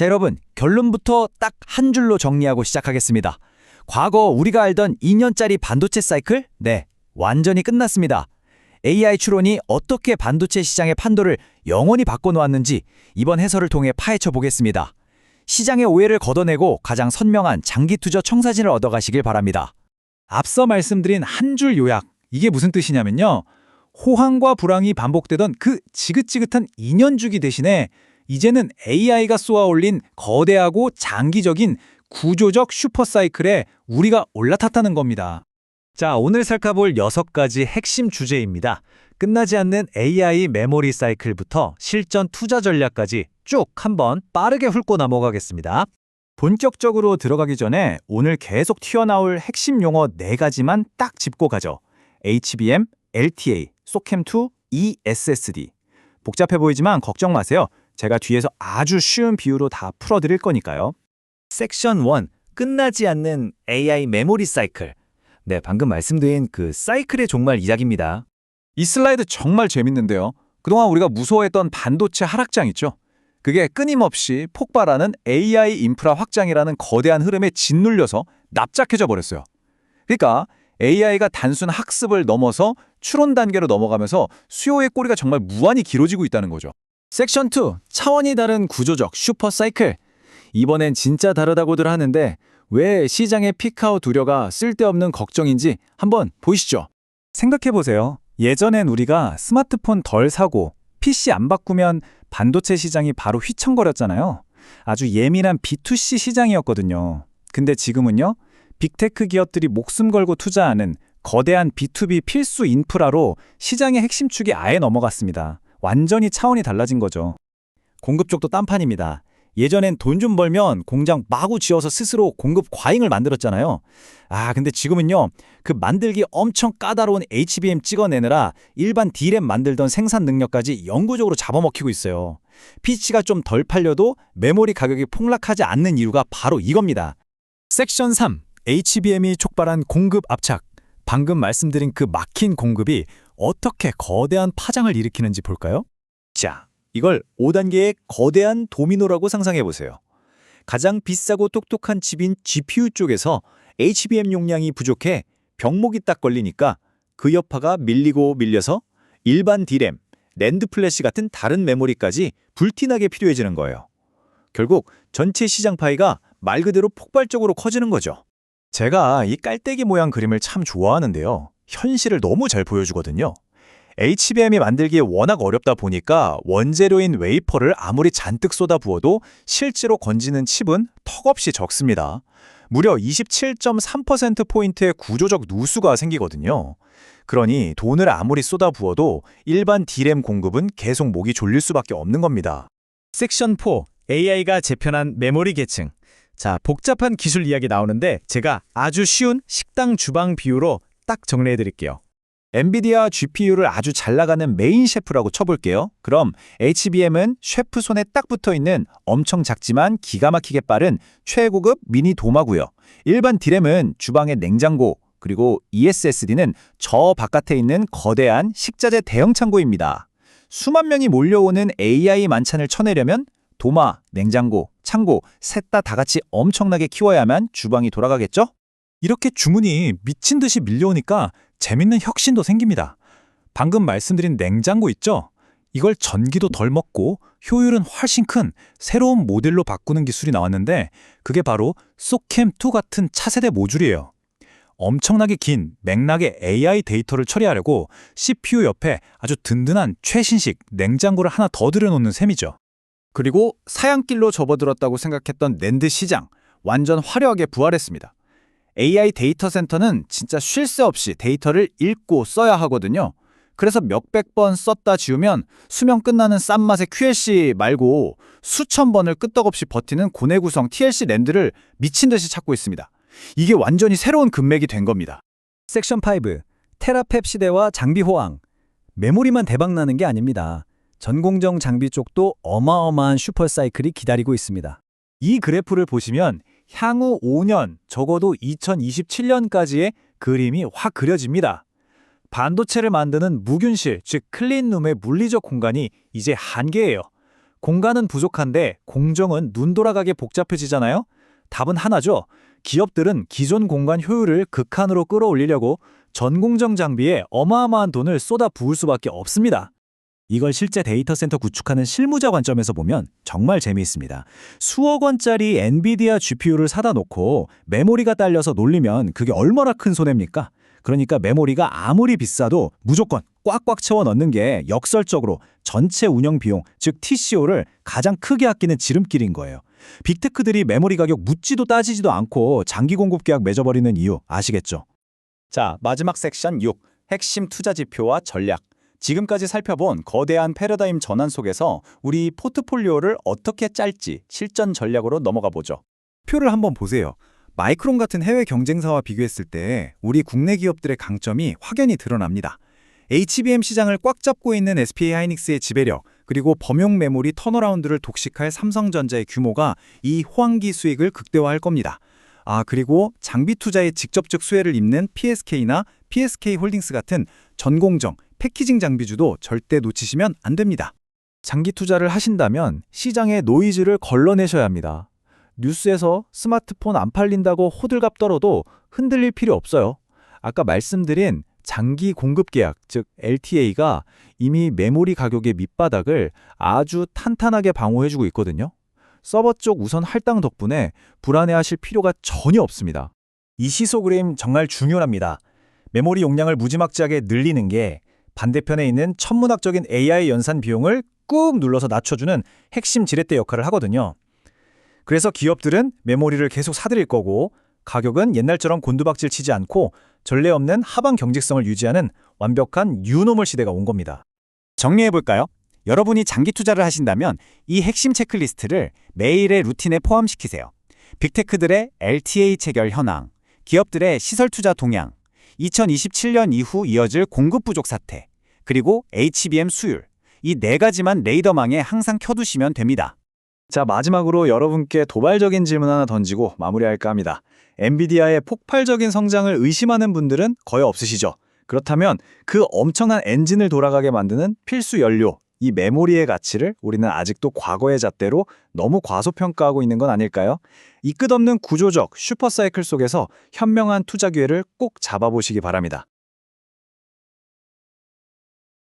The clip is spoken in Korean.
자, 여러분, 결론부터 딱 한 줄로 정리하고 시작하겠습니다. 과거 우리가 알던 2년짜리 반도체 사이클? 네, 완전히 끝났습니다. AI 추론이 어떻게 반도체 시장의 판도를 영원히 바꿔놓았는지 이번 해설을 통해 파헤쳐 보겠습니다. 시장의 오해를 걷어내고 가장 선명한 장기 투자 청사진을 얻어가시길 바랍니다. 앞서 말씀드린 한 줄 요약, 이게 무슨 뜻이냐면요. 호황과 불황이 반복되던 그 지긋지긋한 2년 주기 대신에 이제는 AI가 쏘아올린 거대하고 장기적인 구조적 슈퍼사이클에 우리가 올라탔다는 겁니다. 자, 오늘 살펴볼 6가지 핵심 주제입니다. 끝나지 않는 AI 메모리 사이클부터 실전 투자 전략까지 쭉 한번 빠르게 훑고 넘어가겠습니다. 본격적으로 들어가기 전에 오늘 계속 튀어나올 핵심 용어 4가지만 딱 짚고 가죠. HBM, LTA, SOCAMM2, eSSD. 복잡해 보이지만 걱정 마세요. 제가 뒤에서 아주 쉬운 비유로 다 풀어드릴 거니까요. 섹션 1, 끝나지 않는 AI 메모리 사이클. 네, 방금 말씀드린 그 사이클의 종말 이야기입니다. 이 슬라이드 정말 재밌는데요. 그동안 우리가 무서워했던 반도체 하락장 있죠? 그게 끊임없이 폭발하는 AI 인프라 확장이라는 거대한 흐름에 짓눌려서 납작해져 버렸어요. 그러니까 AI가 단순 학습을 넘어서 추론 단계로 넘어가면서 수요의 꼬리가 정말 무한히 길어지고 있다는 거죠. 섹션 2, 차원이 다른 구조적 슈퍼사이클. 이번엔 진짜 다르다고들 하는데 왜 시장의 피크아웃 우려가 쓸데없는 걱정인지 한번 보시죠. 생각해보세요. 예전엔 우리가 스마트폰 덜 사고 PC 안 바꾸면 반도체 시장이 바로 휘청거렸잖아요. 아주 예민한 B2C 시장이었거든요. 근데 지금은요. 빅테크 기업들이 목숨 걸고 투자하는 거대한 B2B 필수 인프라로 시장의 핵심 축이 아예 넘어갔습니다. 완전히 차원이 달라진 거죠. 공급 쪽도 딴판입니다. 예전엔 돈 좀 벌면 공장 마구 지어서 스스로 공급 과잉을 만들었잖아요. 근데 지금은요. 그 만들기 엄청 까다로운 HBM 찍어내느라 일반 D램 만들던 생산 능력까지 영구적으로 잡아먹히고 있어요. PC가 좀 덜 팔려도 메모리 가격이 폭락하지 않는 이유가 바로 이겁니다. 섹션 3, HBM이 촉발한 공급 압착. 방금 말씀드린 그 막힌 공급이 어떻게 거대한 파장을 일으키는지 볼까요? 자, 이걸 5단계의 거대한 도미노라고 상상해보세요. 가장 비싸고 똑똑한 칩인 GPU 쪽에서 HBM 용량이 부족해 병목이 딱 걸리니까 그 여파가 밀리고 밀려서 일반 D램, 낸드 플래시 같은 다른 메모리까지 불티나게 필요해지는 거예요. 결국 전체 시장 파이가 말 그대로 폭발적으로 커지는 거죠. 제가 이 깔때기 모양 그림을 참 좋아하는데요. 현실을 너무 잘 보여주거든요. HBM이 만들기 워낙 어렵다 보니까 원재료인 웨이퍼를 아무리 잔뜩 쏟아부어도 실제로 건지는 칩은 턱없이 적습니다. 무려 27.3%포인트의 구조적 누수가 생기거든요. 그러니 돈을 아무리 쏟아부어도 일반 D램 공급은 계속 목이 졸릴 수밖에 없는 겁니다. 섹션 4, AI가 재편한 메모리 계층. 자, 복잡한 기술 이야기 나오는데 제가 아주 쉬운 식당 주방 비유로 딱 정리해 드릴게요. 엔비디아 GPU를 아주 잘 나가는 메인 셰프라고 쳐볼게요. 그럼 HBM은 셰프 손에 딱 붙어있는 엄청 작지만 기가 막히게 빠른 최고급 미니 도마고요. 일반 D램은 주방의 냉장고, 그리고 eSSD는 저 바깥에 있는 거대한 식자재 대형 창고입니다. 수만 명이 몰려오는 AI 만찬을 쳐내려면 도마, 냉장고, 창고 셋 다 같이 엄청나게 키워야만 주방이 돌아가겠죠? 이렇게 주문이 미친 듯이 밀려오니까 재밌는 혁신도 생깁니다. 방금 말씀드린 냉장고 있죠? 이걸 전기도 덜 먹고 효율은 훨씬 큰 새로운 모델로 바꾸는 기술이 나왔는데 그게 바로 SOCAMM2 같은 차세대 모듈이에요. 엄청나게 긴 맥락의 AI 데이터를 처리하려고 CPU 옆에 아주 든든한 최신식 냉장고를 하나 더 들여놓는 셈이죠. 그리고 사양길로 접어들었다고 생각했던 낸드 시장, 완전 화려하게 부활했습니다. AI 데이터 센터는 진짜 쉴 새 없이 데이터를 읽고 써야 하거든요. 그래서 몇백 번 썼다 지우면 수명 끝나는 싼 맛의 QLC 말고 수천 번을 끄떡없이 버티는 고뇌 구성 TLC 랜드를 미친 듯이 찾고 있습니다. 이게 완전히 새로운 금맥이 된 겁니다. 섹션 5, 테라팹 시대와 장비 호황. 메모리만 대박나는 게 아닙니다. 전공정 장비 쪽도 어마어마한 슈퍼사이클이 기다리고 있습니다. 이 그래프를 보시면 향후 5년, 적어도 2027년까지의 그림이 확 그려집니다. 반도체를 만드는 무균실, 즉 클린룸의 물리적 공간이 이제 한계예요. 공간은 부족한데 공정은 눈 돌아가게 복잡해지잖아요? 답은 하나죠. 기업들은 기존 공간 효율을 극한으로 끌어올리려고 전공정 장비에 어마어마한 돈을 쏟아 부을 수밖에 없습니다. 이걸 실제 데이터 센터 구축하는 실무자 관점에서 보면 정말 재미있습니다. 수억 원짜리 엔비디아 GPU를 사다 놓고 메모리가 딸려서 놀리면 그게 얼마나 큰 손해입니까? 그러니까 메모리가 아무리 비싸도 무조건 꽉꽉 채워 넣는 게 역설적으로 전체 운영 비용, 즉 TCO를 가장 크게 아끼는 지름길인 거예요. 빅테크들이 메모리 가격 묻지도 따지지도 않고 장기 공급 계약 맺어버리는 이유 아시겠죠? 자, 마지막 섹션 6. 핵심 투자 지표와 전략. 지금까지 살펴본 거대한 패러다임 전환 속에서 우리 포트폴리오를 어떻게 짤지 실전 전략으로 넘어가 보죠. 표를 한번 보세요. 마이크론 같은 해외 경쟁사와 비교했을 때 우리 국내 기업들의 강점이 확연히 드러납니다. HBM 시장을 꽉 잡고 있는 SK 하이닉스의 지배력, 그리고 범용 메모리 턴어라운드를 독식할 삼성전자의 규모가 이 호황기 수익을 극대화할 겁니다. 그리고 장비 투자에 직접적 수혜를 입는 PSK나 PSK 홀딩스 같은 전공정, 패키징 장비주도 절대 놓치시면 안 됩니다. 장기 투자를 하신다면 시장의 노이즈를 걸러내셔야 합니다. 뉴스에서 스마트폰 안 팔린다고 호들갑 떨어도 흔들릴 필요 없어요. 아까 말씀드린 장기 공급 계약, 즉 LTA가 이미 메모리 가격의 밑바닥을 아주 탄탄하게 방어해주고 있거든요. 서버 쪽 우선 할당 덕분에 불안해하실 필요가 전혀 없습니다. 이 시소그램 정말 중요합니다. 메모리 용량을 무지막지하게 늘리는 게 반대편에 있는 천문학적인 AI 연산 비용을 꾹 눌러서 낮춰주는 핵심 지렛대 역할을 하거든요. 그래서 기업들은 메모리를 계속 사들일 거고 가격은 옛날처럼 곤두박질 치지 않고 전례 없는 하방 경직성을 유지하는 완벽한 뉴노멀 시대가 온 겁니다. 정리해볼까요? 여러분이 장기 투자를 하신다면 이 핵심 체크리스트를 매일의 루틴에 포함시키세요. 빅테크들의 LTA 체결 현황, 기업들의 시설 투자 동향, 2027년 이후 이어질 공급 부족 사태, 그리고 HBM 수율, 이 네 가지만 레이더망에 항상 켜두시면 됩니다. 자, 마지막으로 여러분께 도발적인 질문 하나 던지고 마무리할까 합니다. 엔비디아의 폭발적인 성장을 의심하는 분들은 거의 없으시죠? 그렇다면 그 엄청난 엔진을 돌아가게 만드는 필수 연료, 이 메모리의 가치를 우리는 아직도 과거의 잣대로 너무 과소평가하고 있는 건 아닐까요? 이 끝없는 구조적 슈퍼사이클 속에서 현명한 투자 기회를 꼭 잡아보시기 바랍니다.